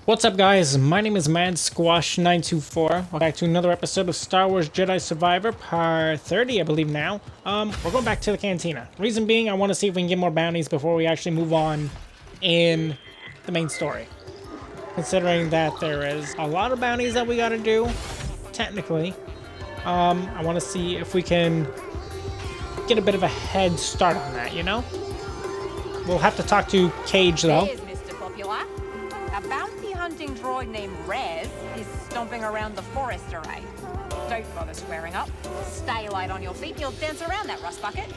What's up, guys? My name is Mad Squash 924. Welcome back to another episode of Star Wars Jedi Survivor, part 30, I believe now. We're going back to the cantina. Reason being, I want to see if we can get more bounties before we actually move on in the main story. Considering that there is a lot of bounties that we gotta do, technically. I want to see if we can get a bit of a head start on that, you know? We'll have to talk to Cage, though. There's Mr. Popular. A bounty hunting droid named Rez is stomping around the forest array. Don't bother squaring up. Stay light on your feet and you'll dance around that rust bucket.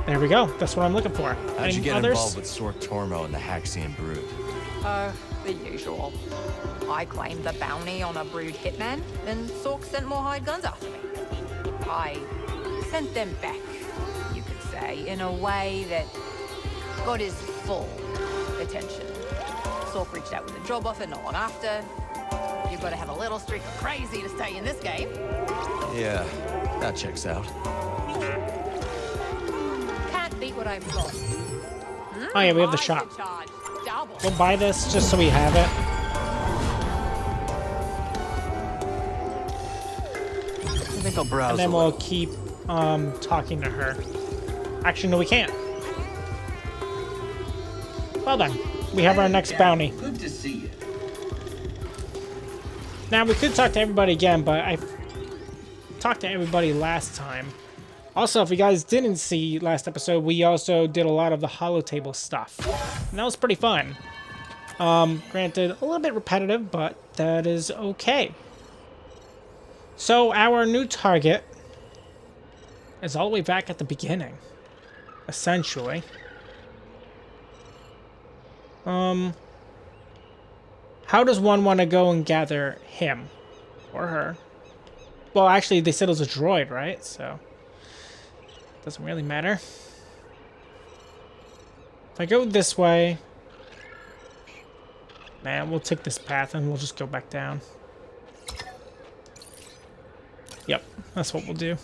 There we go. That's what I'm looking for. How'd you get involved with Sork Tormo and the Haxian Brood? The usual. I claimed the bounty on a brood hitman, and Sork sent more hired guns after me. I sent them back, you could say, in a way that got his full attention. Sork reached out with a job offer not long after. You've got to have a little streak of crazy to stay in this game. Yeah, that checks out. Can't beat what I've got. Oh yeah, we have the shop. We'll buy this just so we have it. I think I'll browse. And then we'll keep talking to her. Actually, no, we can't. Well done. We have our next bounty. Good to see you. Now, we could talk to everybody again, but I talked to everybody last time. Also, if you guys didn't see last episode, we also did a lot of the holotable stuff. And that was pretty fun. Granted, a little bit repetitive, but that is okay. So, our new target is all the way back at the beginning, essentially. How does one want to go and gather him? Or her? Well, actually, they said it was a droid, right? So, doesn't really matter. If I go this way... Man, we'll take this path and we'll just go back down. Yep, that's what we'll do.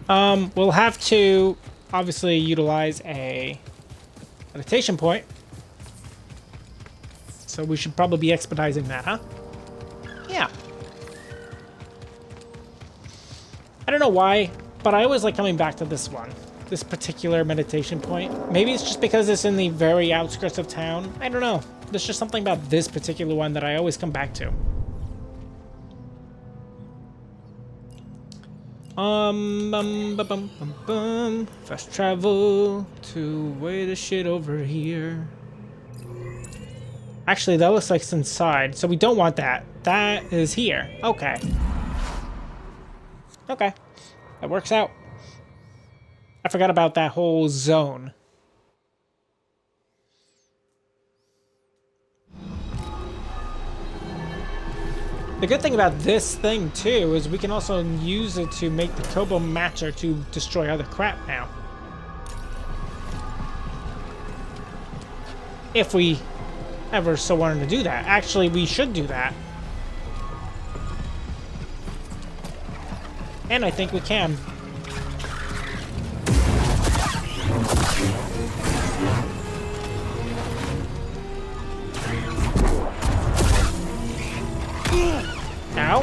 We'll have to, obviously, utilize a meditation point. So we should probably be expediting that, huh? Yeah. I don't know why, but I always like coming back to this one. This particular meditation point. Maybe it's just because it's in the very outskirts of town. I don't know. There's just something about this particular one that I always come back to. Fast travel to way the shit over here. Actually, that looks like it's inside, so we don't want that. That is here. Okay. Okay. That works out. I forgot about that whole zone. The good thing about this thing, too, is we can also use it to make the Kobo Matcher to destroy other crap now. If we ever so wanted to do that. Actually, we should do that. And I think we can. Ow.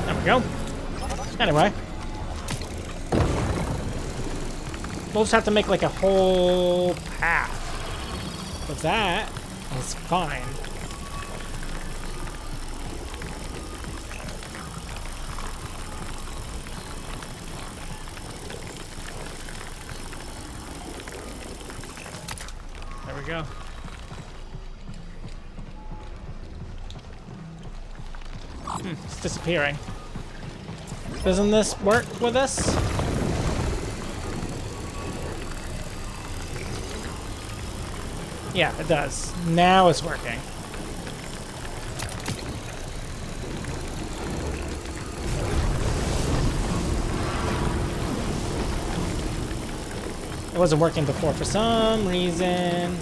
There we go. Anyway. We'll just have to make like a whole path. But that is fine. There we go. It's disappearing. Doesn't this work with us? Yeah, it does. Now it's working. It wasn't working before for some reason.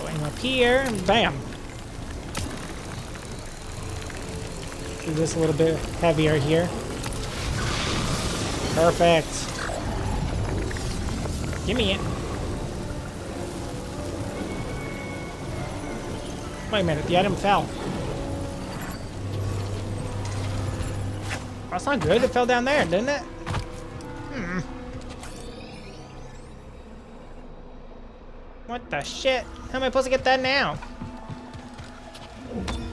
aim up here. Bam. Do this a little bit heavier here. Perfect. Give me it. Wait a minute, the item fell. That's not good. It fell down there, didn't it? What the shit? How am I supposed to get that now?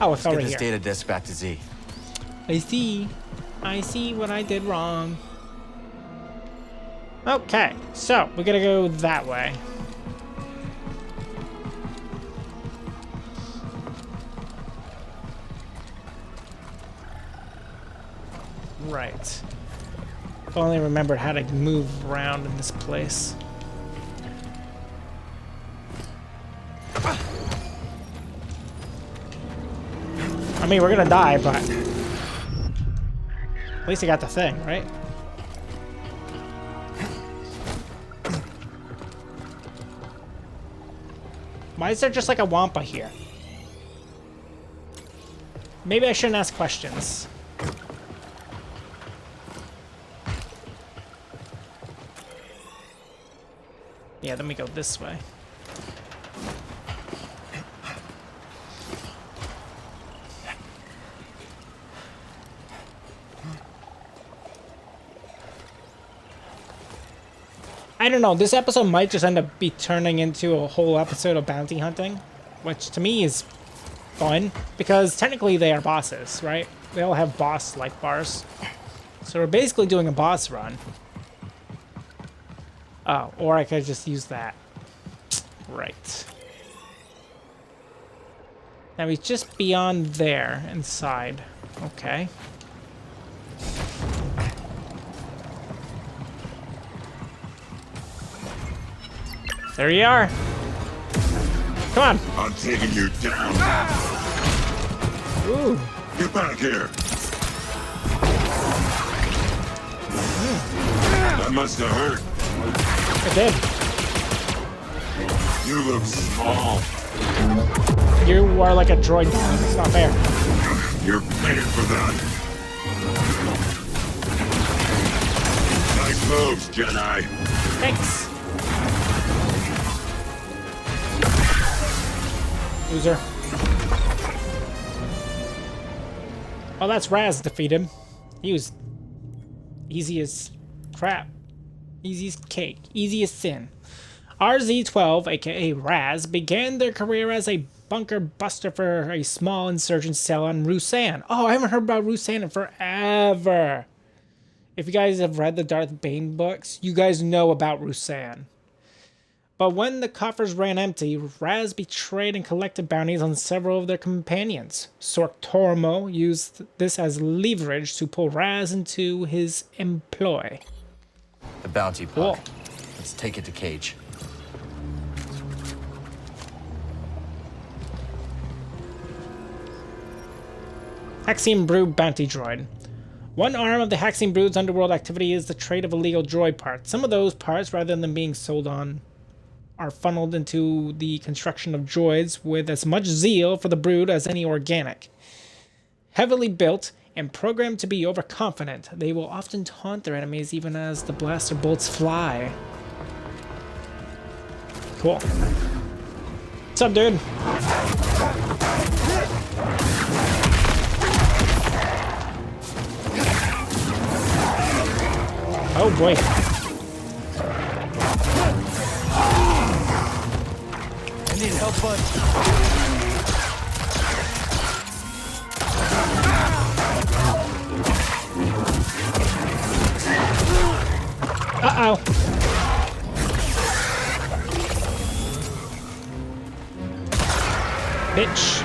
Oh, it fell right Get this here. data disk back to Z. I see. I see what I did wrong. Okay, so we gotta go that way. Right. If I only remembered how to move around in this place. I mean, we're gonna die, but at least I got the thing, right? Why is there just like a Wampa here? Maybe I shouldn't ask questions. Yeah, let me go this way. I don't know, this episode might just end up be turning into a whole episode of bounty hunting, which to me is fun, because technically they are bosses, right? They all have boss-like bars. So we're basically doing a boss run. Oh, or I could just use that. Right. Now he's just beyond there, inside. Okay. There you are. Come on. I'm taking you down. Ooh. Get back here. That must have hurt. It did. You look small. You are like a droid. It's not fair. You're paying for that. Nice moves, Jedi. Thanks. Loser. Oh, that's Raz defeated. He was easy as crap. Easy as cake. Easy as sin. RZ-12, aka Raz, began their career as a bunker buster for a small insurgent cell on Rusan. Oh, I haven't heard about Rusan in forever. If you guys have read the Darth Bane books, you guys know about Rusan. But when the coffers ran empty, Raz betrayed and collected bounties on several of their companions. Sork Tormo used this as leverage to pull Raz into his employ. The bounty Cool. puck. Let's take it to Cage. Haxian Brood Bounty Droid. One arm of the Haxian Brood's underworld activity is the trade of illegal droid parts. Some of those parts, rather than being sold on, are funneled into the construction of droids with as much zeal for the Brood as any organic. Heavily built and programmed to be overconfident, they will often taunt their enemies even as the blaster bolts fly. Cool. What's up, dude? Oh boy. I need help, bud. Uh-oh. Bitch.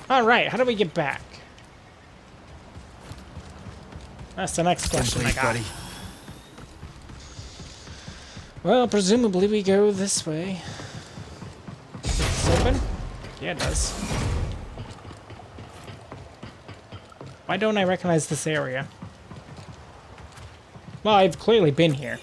Alright, how do we get back? That's the next question I got. Buddy. Well, presumably we go this way. Is this open? Yeah, it does. Why don't I recognize this area? Well, I've clearly been here.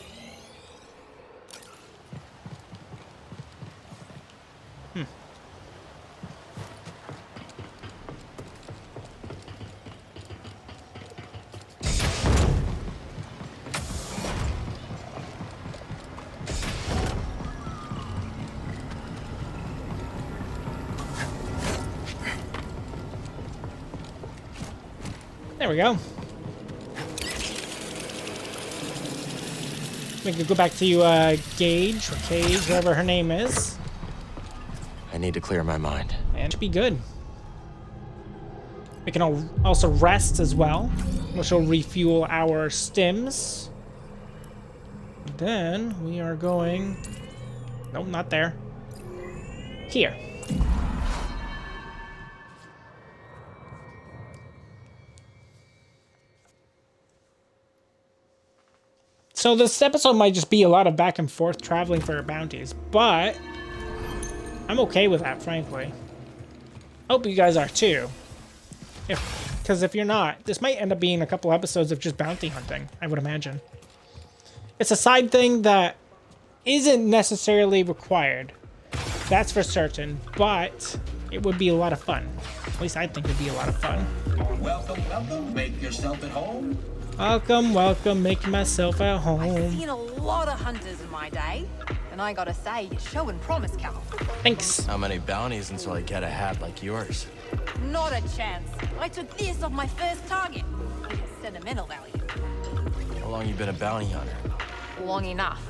There we go. We can go back to Gage, or Cage, whatever her name is. I need to clear my mind. And it should be good. We can also rest as well, which will refuel our stims. Then we are going... Nope, not there. Here. So this episode might just be a lot of back and forth traveling for bounties, but I'm okay with that, frankly. Hope you guys are too. Because if you're not, this might end up being a couple episodes of just bounty hunting, I would imagine. It's a side thing that isn't necessarily required. That's for certain, but it would be a lot of fun. At least I think it'd be a lot of fun. Welcome, welcome. Make yourself at home. Welcome, welcome, making myself at I've home. seen a lot of hunters in my day, and I gotta say, you're showing promise, Cal. Thanks. How many bounties until I get a hat like yours? Not a chance. I took this off my first target. It has sentimental value. How long you been a bounty hunter? Long enough.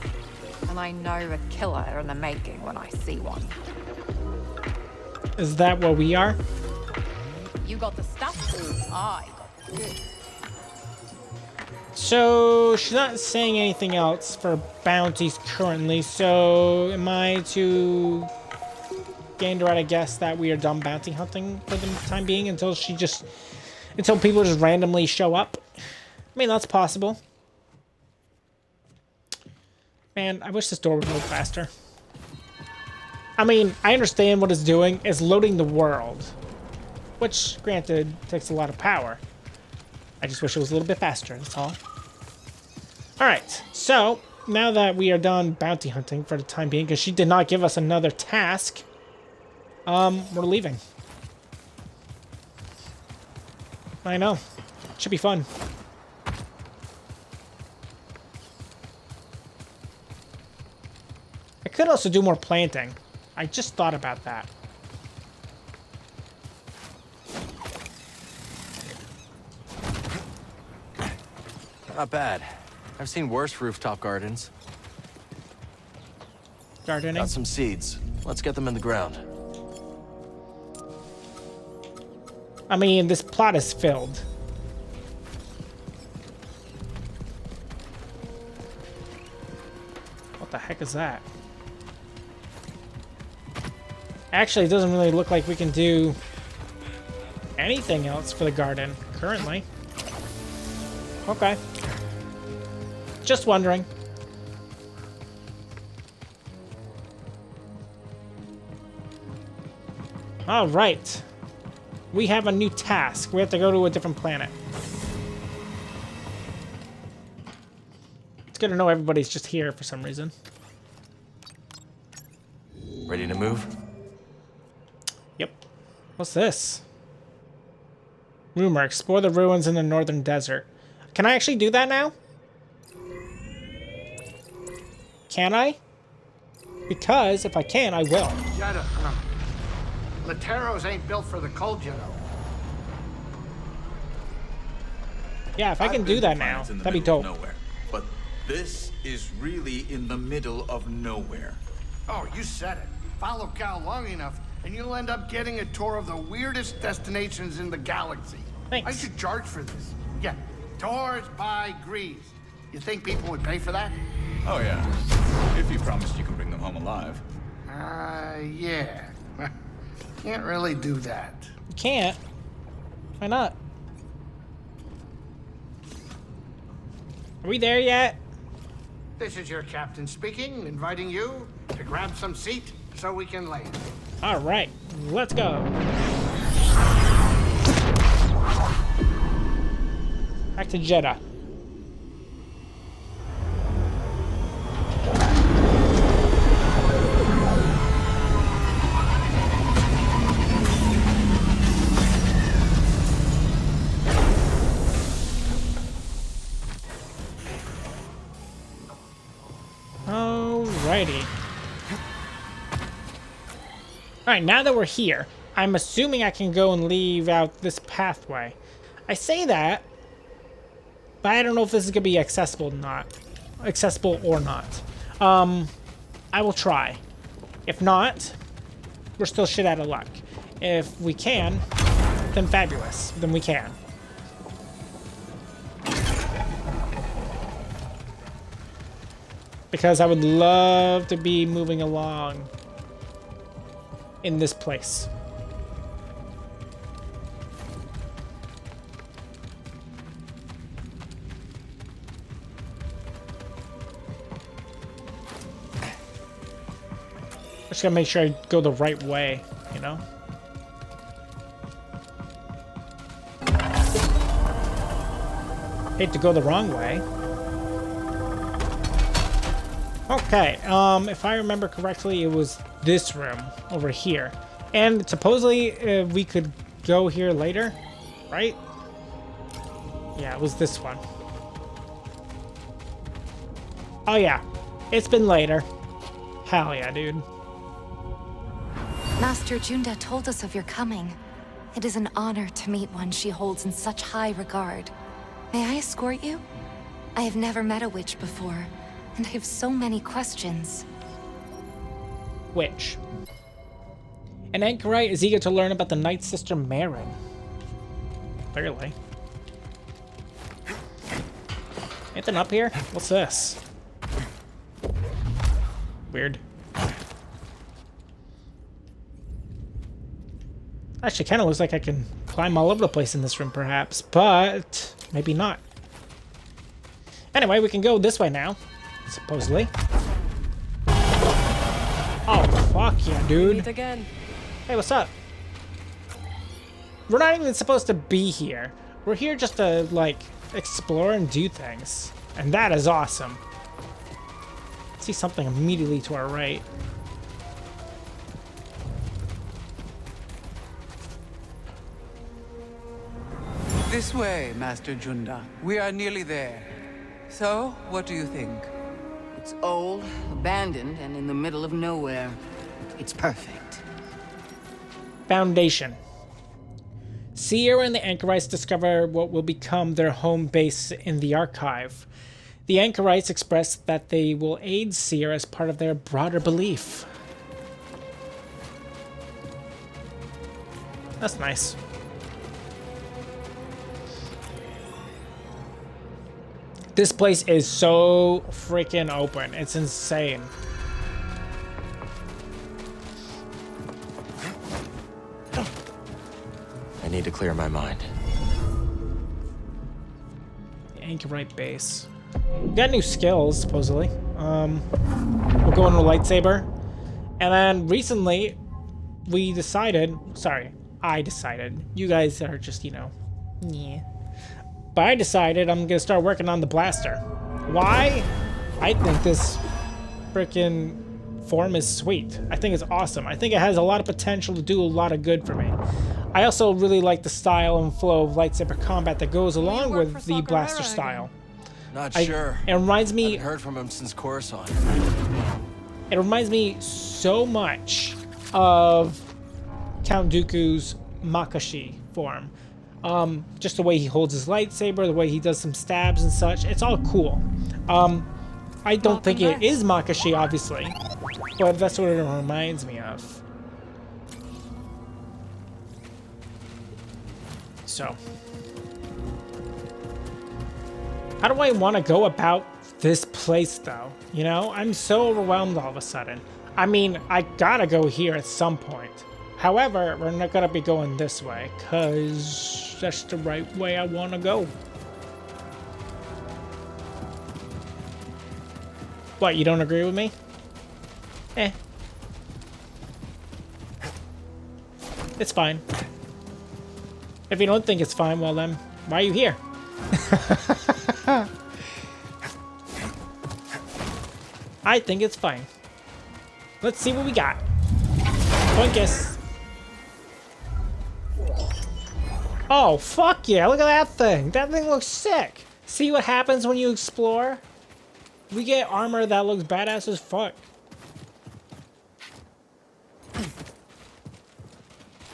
And I know a killer in the making when I see one. Is that what we are? You got the stuff, I got the goods. So, she's not saying anything else for bounties currently, so am I to gain the right, I guess, that we are done bounty hunting for the time being until people just randomly show up? I mean, that's possible. Man, I wish this door would load faster. I mean, I understand what it's doing. It's loading the world, which, granted, takes a lot of power. I just wish it was a little bit faster, that's all. Alright, so, now that we are done bounty hunting for the time being, because she did not give us another task, we're leaving. I know. Should be fun. I could also do more planting. I just thought about that. Not bad. I've seen worse rooftop gardens. Gardening. Got some seeds. Let's get them in the ground. I mean, this plot is filled. What the heck is that? Actually, it doesn't really look like we can do anything else for the garden currently. Okay. Just wondering. All right. We have a new task. We have to go to a different planet. It's good to know everybody's just here for some reason. Ready to move? Yep. What's this? Rumor, explore the ruins in the northern desert. Can I actually do that now? Can I? Because if I can, I will. Jedi, Lateros ain't built for the cold, you know. Yeah, if I can do that now, that'd be dope. Nowhere. But this is really in the middle of nowhere. Oh, you said it. Follow Cal long enough, and you'll end up getting a tour of the weirdest destinations in the galaxy. Thanks. I should charge for this. Yeah, tours by Grease. You think people would pay for that? Oh yeah. If you promised you can bring them home alive. Yeah. Can't really do that. You can't. Why not? Are we there yet? This is your captain speaking, inviting you to grab some seat so we can land. All right, let's go. Back to Jedi. Alrighty. Alright, now that we're here, I'm assuming I can go and leave out this pathway. I say that, but I don't know if this is gonna be accessible or not. I will try. If not, we're still shit out of luck. If we can, then fabulous. Then we can. Because I would love to be moving along in this place. Just gotta make sure I go the right way, you know? Hate to go the wrong way. Okay, if I remember correctly, it was this room over here. And supposedly we could go here later, right? Yeah, it was this one. Oh yeah, it's been later. Hell yeah, dude. Master Junda told us of your coming. It is an honor to meet one she holds in such high regard. May I escort you? I have never met a witch before, and I have so many questions. Witch. An anchorite is eager to learn about the Night Sister Marin. Clearly. Anything up here? What's this? Weird. Actually, kind of looks like I can climb all over the place in this room, perhaps, but maybe not. Anyway, we can go this way now, supposedly. Oh, fuck yeah, dude. Meet again. Hey, what's up? We're not even supposed to be here. We're here just to, like, explore and do things. And that is awesome. See something immediately to our right. This way, Master Junda. We are nearly there. So, what do you think? It's old, abandoned, and in the middle of nowhere. It's perfect. Foundation. Sierra and the Anchorites discover what will become their home base in the Archive. The Anchorites express that they will aid Sierra as part of their broader belief. That's nice. This place is so freaking open. It's insane. I need to clear my mind. The Anchorite base. We got new skills, supposedly. We're going to lightsaber. And then recently, we decided... Sorry, I decided. You guys are just, you know... Yeah. But I decided I'm gonna start working on the blaster. Why? I think this freaking form is sweet. I think it's awesome. I think it has a lot of potential to do a lot of good for me. I also really like the style and flow of lightsaber combat that goes along with the blaster style. Not sure. It reminds me... I haven't heard from him since Coruscant. It reminds me so much of Count Dooku's Makashi form. Just the way he holds his lightsaber, the way he does some stabs and such. It's all cool. I don't think it is Makashi, obviously, but that's what it reminds me of. So, how do I want to go about this place, though? You know, I'm so overwhelmed all of a sudden. I mean, I gotta go here at some point. However, we're not gonna be going this way, because that's the right way I want to go. What, you don't agree with me? Eh. It's fine. If you don't think it's fine, well then, why are you here? I think it's fine. Let's see what we got. Bunkus. Oh, fuck yeah, look at that thing. That thing looks sick. See what happens when you explore? We get armor that looks badass as fuck.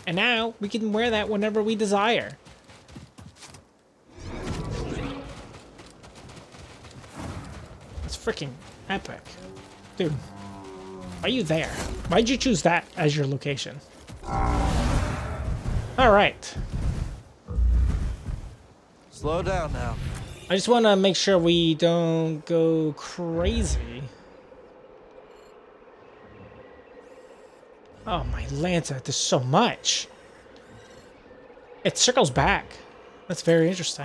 And now, we can wear that whenever we desire. It's freaking epic. Dude, why are you there? Why'd you choose that as your location? Alright. Slow down now. I just want to make sure we don't go crazy. Oh my Lanta, there's so much. It circles back. That's very interesting.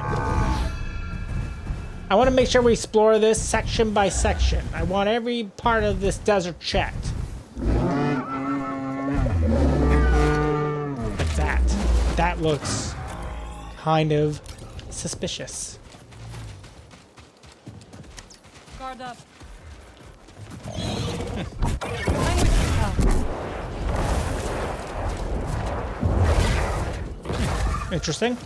I want to make sure we explore this section by section. I want every part of this desert checked. Like that. That looks kind of suspicious. Guard up. Interesting.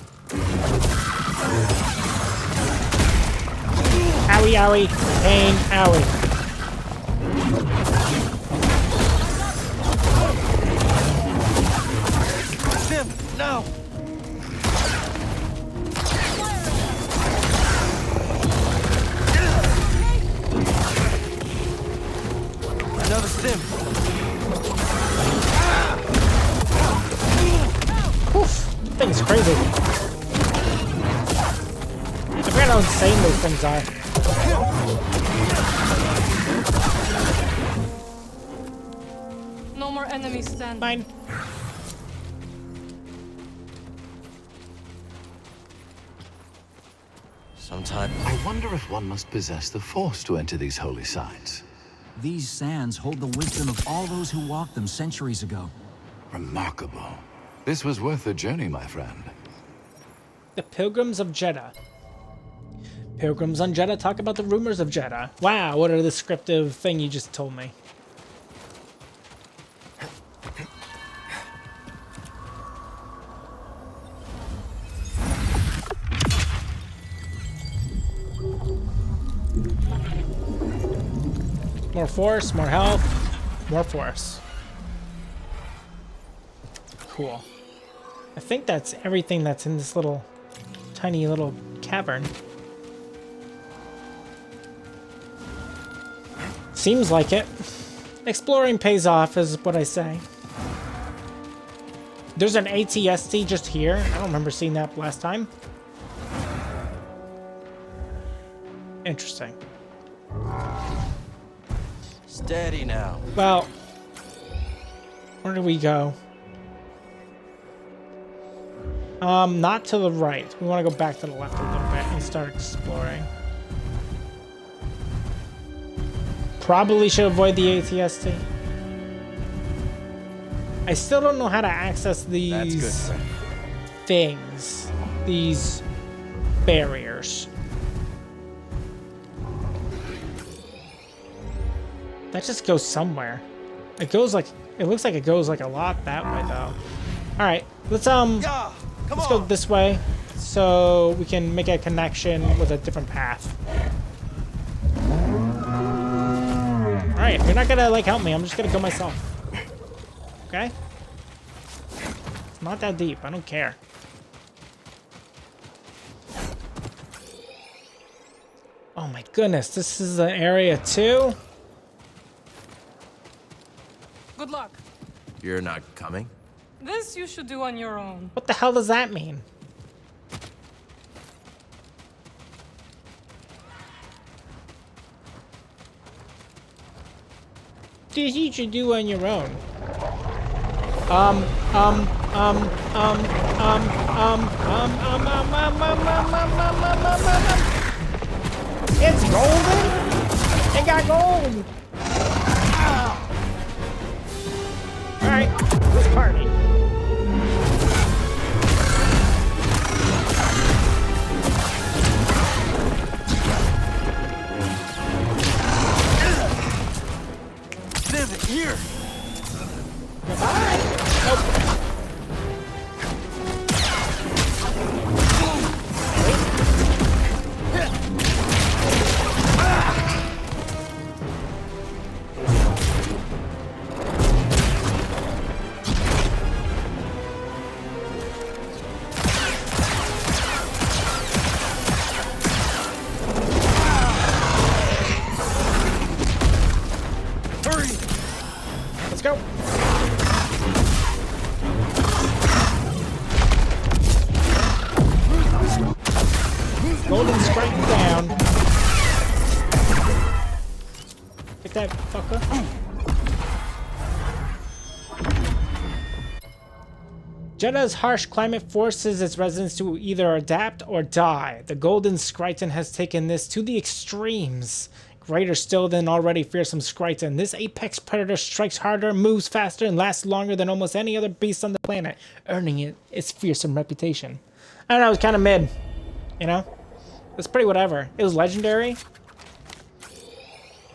Owie, owie, pain, owie. Sim, no! Another stim. Oof, thing's crazy. I forgot how insane those things are. No more enemies standing. Mine. Sometime. I wonder if one must possess the Force to enter these holy sites. These sands hold the wisdom of all those who walked them centuries ago. Remarkable. This was worth the journey, my friend. The Pilgrims of Jeddah. Pilgrims on Jeddah talk about the rumors of Jeddah. Wow, what a descriptive thing you just told me. More force, more health, more force. Cool. I think that's everything that's in this little, tiny little cavern. Seems like it. Exploring pays off, is what I say. There's an ATST just here. I don't remember seeing that last time. Interesting. Steady now. Well, where do we go? Not to the right. We want to go back to the left a little bit and start exploring. Probably should avoid the ATST. I still don't know how to access these things. These barriers. That just goes somewhere. It goes like, it looks like it goes like a lot that way though. All right, let's go this way so we can make a connection with a different path. All right, if you're not gonna like help me, I'm just gonna go myself. Okay? It's not that deep. I don't care. Oh my goodness, this is an area 2. Good luck. You're not coming? This you should do on your own. What the hell does that mean? This you should do on your own. It's golden? It got gold! Alright, let's party. Here! Goodbye! Nope. Get that fucker. Jedda's harsh climate forces its residents to either adapt or die. The golden Skriton has taken this to the extremes. Greater still than already fearsome Skriton, this apex predator strikes harder, moves faster, and lasts longer than almost any other beast on the planet, earning it its fearsome reputation. I don't know, it was kind of mid, you know? It's pretty whatever. It was legendary.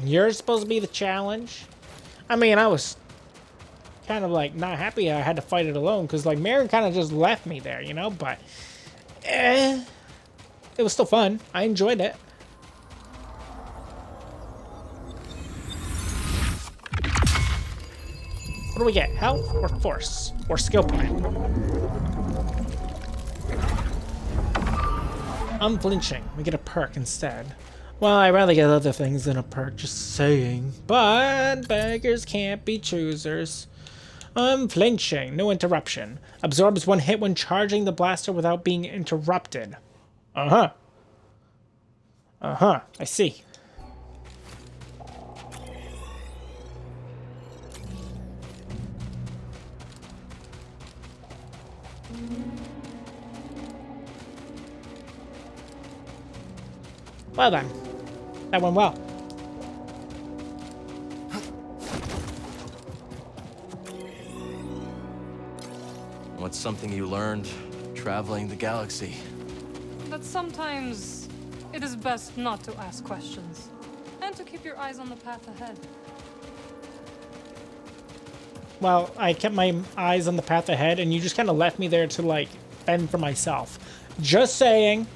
You're supposed to be the challenge. I mean, I was kind of like not happy I had to fight it alone, because like Marin kind of just left me there, you know? But, it was still fun. I enjoyed it. What do we get? Health or force? Or skill point? Unflinching. We get a perk instead. Well, I'd rather get other things than a perk, just saying. But beggars can't be choosers. Unflinching. No interruption. Absorbs one hit when charging the blaster without being interrupted. Uh-huh. Uh-huh. I see. Well then, that went well. What's something you learned traveling the galaxy? That sometimes it is best not to ask questions and to keep your eyes on the path ahead. Well, I kept my eyes on the path ahead and you just kind of left me there to like fend for myself. Just saying.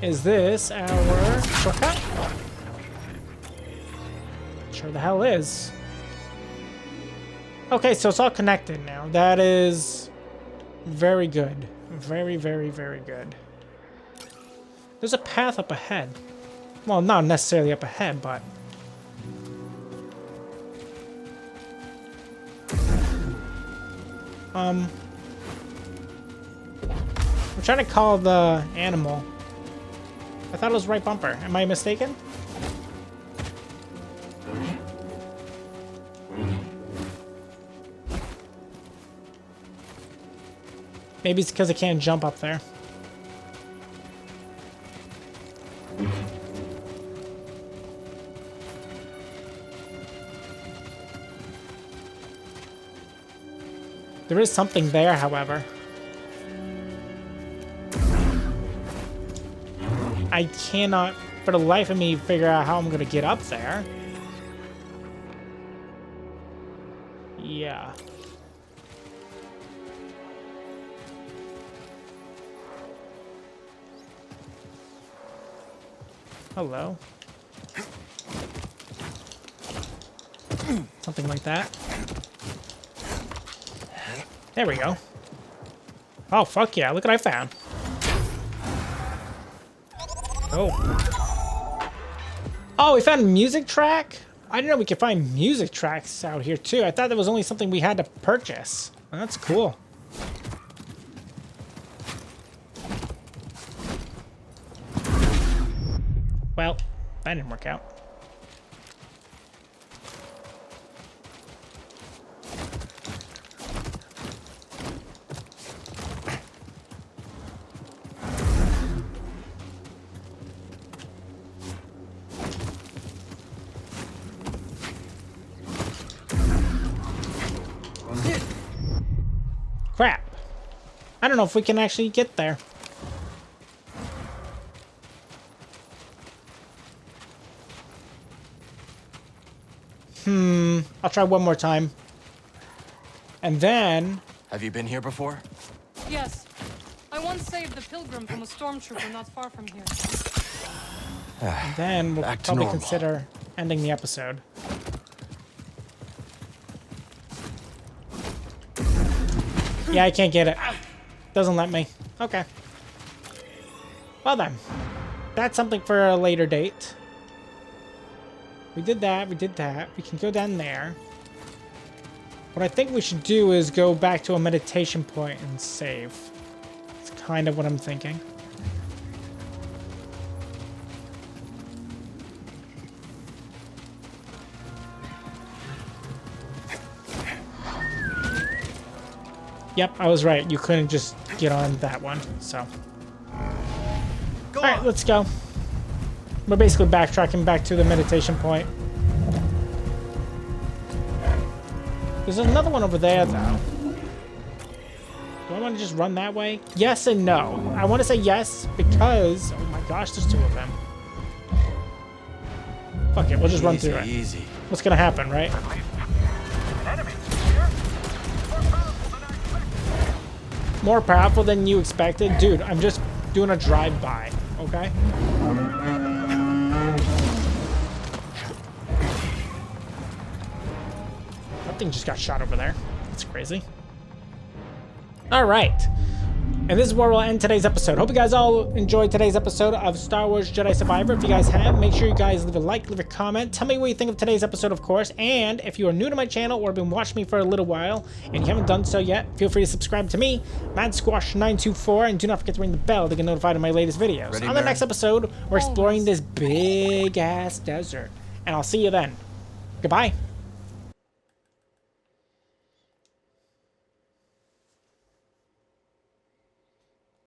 Is this our shortcut? Sure the hell is. Okay, so it's all connected now. That is very good. Very, very, very good. There's a path up ahead. Well, not necessarily up ahead, but... I'm trying to call the animal. I thought it was right bumper. Am I mistaken? Maybe it's because I can't jump up there. There is something there, however. I cannot, for the life of me, figure out how I'm gonna get up there. Yeah. Hello. Something like that. There we go. Oh, fuck yeah. Look what I found. Oh. Oh, we found a music track? I didn't know we could find music tracks out here, too. I thought that was only something we had to purchase. Well, that's cool. Well, that didn't work out. Crap. I don't know if we can actually get there. I'll try one more time. And then... Have you been here before? Yes. I once saved a pilgrim from a stormtrooper not far from here. And then we'll probably consider ending the episode. Yeah, I can't get it. Doesn't let me. Okay. Well then. That's something for a later date. We did that, we did that. We can go down there. What I think we should do is go back to a meditation point and save. It's kind of what I'm thinking. Yep, I was right. You couldn't just get on that one, so. Alright, let's go. We're basically backtracking back to the meditation point. There's another one over there, though. Do I want to just run that way? Yes and no. I want to say yes because... Oh my gosh, there's two of them. Fuck it, we'll just run through it. Easy. What's gonna happen, right? More powerful than you expected? Dude, I'm just doing a drive-by, okay? That thing just got shot over there. That's crazy. Alright. And this is where we'll end today's episode. Hope you guys all enjoyed today's episode of Star Wars Jedi Survivor. If you guys have, make sure you guys leave a like, leave a comment. Tell me what you think of today's episode, of course. And if you are new to my channel or have been watching me for a little while and you haven't done so yet, feel free to subscribe to me, MadSquash924, and do not forget to ring the bell to get notified of my latest videos. Ready, On the next episode, we're exploring this big-ass desert. And I'll see you then. Goodbye.